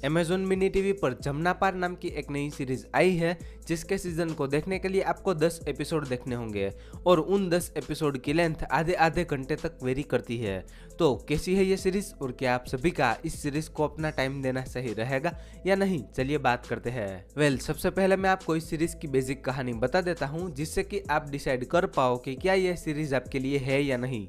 Amazon mini TV पर जमुना पार नाम की एक नई सीरीज आई है, जिसके सीजन को देखने के लिए आपको 10 एपिसोड देखने होंगे और उन 10 एपिसोड की लेंथ आधे आधे घंटे तक वेरी करती है। तो कैसी है ये सीरीज और क्या आप सभी का इस सीरीज को अपना टाइम देना सही रहेगा या नहीं, चलिए बात करते हैं। सबसे पहले मैं आपको इस सीरीज की बेसिक कहानी बता देता हूँ, जिससे कि आप डिसाइड कर पाओ कि क्या यह सीरीज आपके लिए है या नहीं।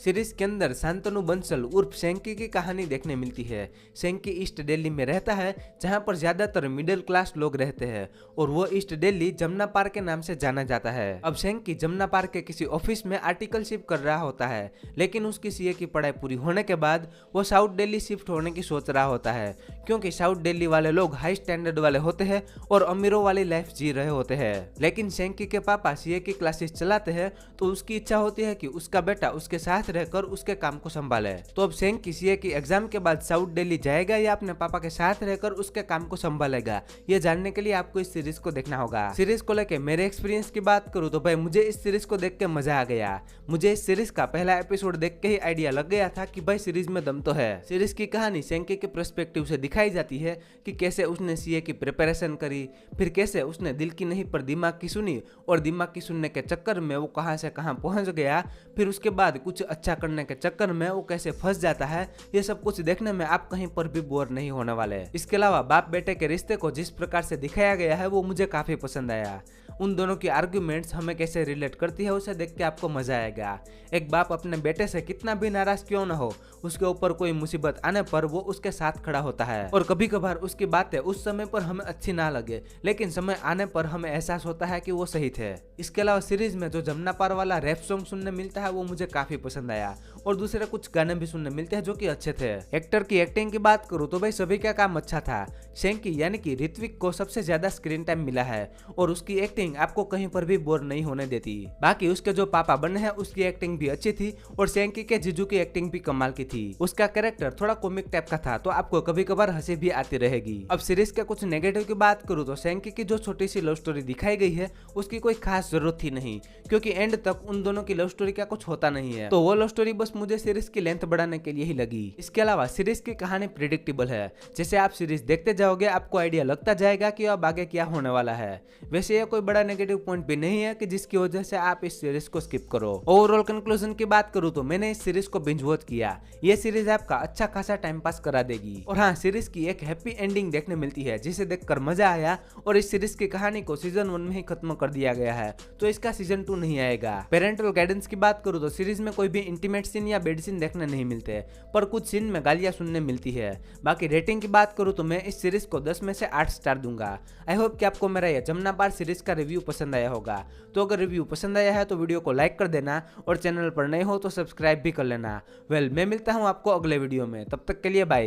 सीरीज के अंदर शांतनु बंसल उर्फ सेंकी की कहानी देखने मिलती है। सेंकी ईस्ट दिल्ली में रहता है, जहां पर ज्यादातर मिडिल क्लास लोग रहते हैं और वो ईस्ट दिल्ली जमुना पार के नाम से जाना जाता है। अब सेंकी जमुना पार के किसी ऑफिस में आर्टिकलशिप कर रहा होता है, लेकिन उसकी सीए की पढ़ाई पूरी होने के बाद वो साउथ दिल्ली शिफ्ट होने की सोच रहा होता है, क्योंकि साउथ दिल्ली वाले लोग हाई स्टैंडर्ड वाले होते हैं और अमीरों वाली लाइफ जी रहे होते हैं। लेकिन सेंकी के पापा सीए की क्लासेस चलाते हैं, तो उसकी इच्छा होती है कि उसका बेटा उसके साथ रहकर उसके काम को संभाले। तो अब सेंकी सीए की एग्जाम के बाद साउथ दिल्ली जाएगा या अपने पापा के साथ रहकर उसके काम को संभालेगा, ये जानने के लिए आपको इस सीरीज को देखना होगा। सीरीज को लेकर मेरे एक्सपीरियंस की बात करूं तो भाई मुझे इस सीरीज को देख के मजा आ गया। मुझे इस सीरीज का पहला एपिसोड देख के ही आइडिया लग गया था कि भाई सीरीज में दम तो है। सीरीज की कहानी सेंकी के पर्सपेक्टिव से दिखाई जाती है कि कैसे उसने सीए की प्रिपरेशन करी, फिर कैसे उसने दिल की नहीं पर दिमाग की सुनी और दिमाग की सुनने के चक्कर में वो कहां से कहां पहुंच गया, फिर उसके बाद कुछ अच्छा करने के चक्कर में वो कैसे फंस जाता है। ये सब कुछ देखने में आप कहीं पर भी बोर नहीं होने वाले। इसके अलावा बाप बेटे के रिश्ते को जिस प्रकार से दिखाया गया है वो मुझे काफी पसंद आया। उन दोनों की आर्ग्यूमेंट्स हमें कैसे रिलेट करती है उसे देख के आपको मजा आएगा। एक बाप अपने बेटे से कितना भी नाराज क्यों ना हो, उसके ऊपर कोई मुसीबत आने पर वो उसके साथ खड़ा होता है और कभी कभार उसकी बातें उस समय पर हमें अच्छी ना लगे, लेकिन समय आने पर हमें एहसास होता है कि वो सही थे। इसके अलावा सीरीज में जो जमुना पार वाला रैप सॉन्ग सुनने मिलता है वो मुझे काफी पसंद आया और दूसरे कुछ गाने भी सुनने मिलते हैं जो कि अच्छे थे। एक्टर की एक्टिंग की बात करूँ तो भाई सभी का काम अच्छा था। सेंकी यानी कि ऋत्विक को सबसे ज्यादा स्क्रीन टाइम मिला है और उसकी एक्टिंग आपको कहीं पर भी बोर नहीं होने देती। बाकी उसके जो पापा बने हैं उसकी एक्टिंग भी अच्छी थी और सेंकी के जीजू की एक्टिंग भी कमाल की थी। उसका कैरेक्टर थोड़ा कॉमिक टाइप का था, तो आपको कभी कभार हंसी भी आती रहेगी। अब सीरीज के कुछ नेगेटिव की बात करूँ तो सेंकी की जो छोटी सी लव स्टोरी दिखाई गई है उसकी कोई खास जरूरत थी नहीं, क्योंकि एंड तक उन दोनों की लव स्टोरी का कुछ होता नहीं है, तो वो लव स्टोरी बस मुझे सीरीज की लेंथ बढ़ाने के लिए ही लगी। इसके अलावा सीरीज की कहानी प्रिडिक्टेबल है। जैसे आप सीरीज देखते जाओगे आपको आइडिया लगता जाएगा कि अब आगे क्या होने वाला है। वैसे ये कोई बड़ा नेगेटिव पॉइंट भी नहीं है कि जिसकी वजह से आप इस सीरीज को स्किप करो। ओवरऑल कंक्लूजन की बात करूं तो मैंने इस सीरीज को बिंज वॉच किया। ये सीरीज आपका अच्छा खासा टाइम पास करा देगी। और हाँ, सीरीज की एक हैप्पी एंडिंग देखने मिलती है जिसे देखकर मजा आया और इस सीरीज की कहानी को सीजन 1 में ही खत्म कर दिया गया है, तो इसका सीजन 2 नहीं आएगा। पेरेंटल गाइडेंस की बात करूं तो सीरीज में कोई भी इंटीमेट सीन या बेड सीन देखने नहीं मिलते, पर कुछ सीन में गालियां सुनने मिलती है। बाकी रेटिंग की बात करूं तो मैं इस सीरीज को 10 में से 8 स्टार दूंगा। आई होप कि आपको मेरा यह जमुना पार सीरीज का रिव्यू पसंद आया होगा। तो अगर रिव्यू पसंद आया है तो वीडियो को लाइक कर देना और चैनल पर नए हो तो सब्सक्राइब भी कर लेना। मैं मिलता हूं आपको अगले वीडियो में, तब तक के लिए बाय।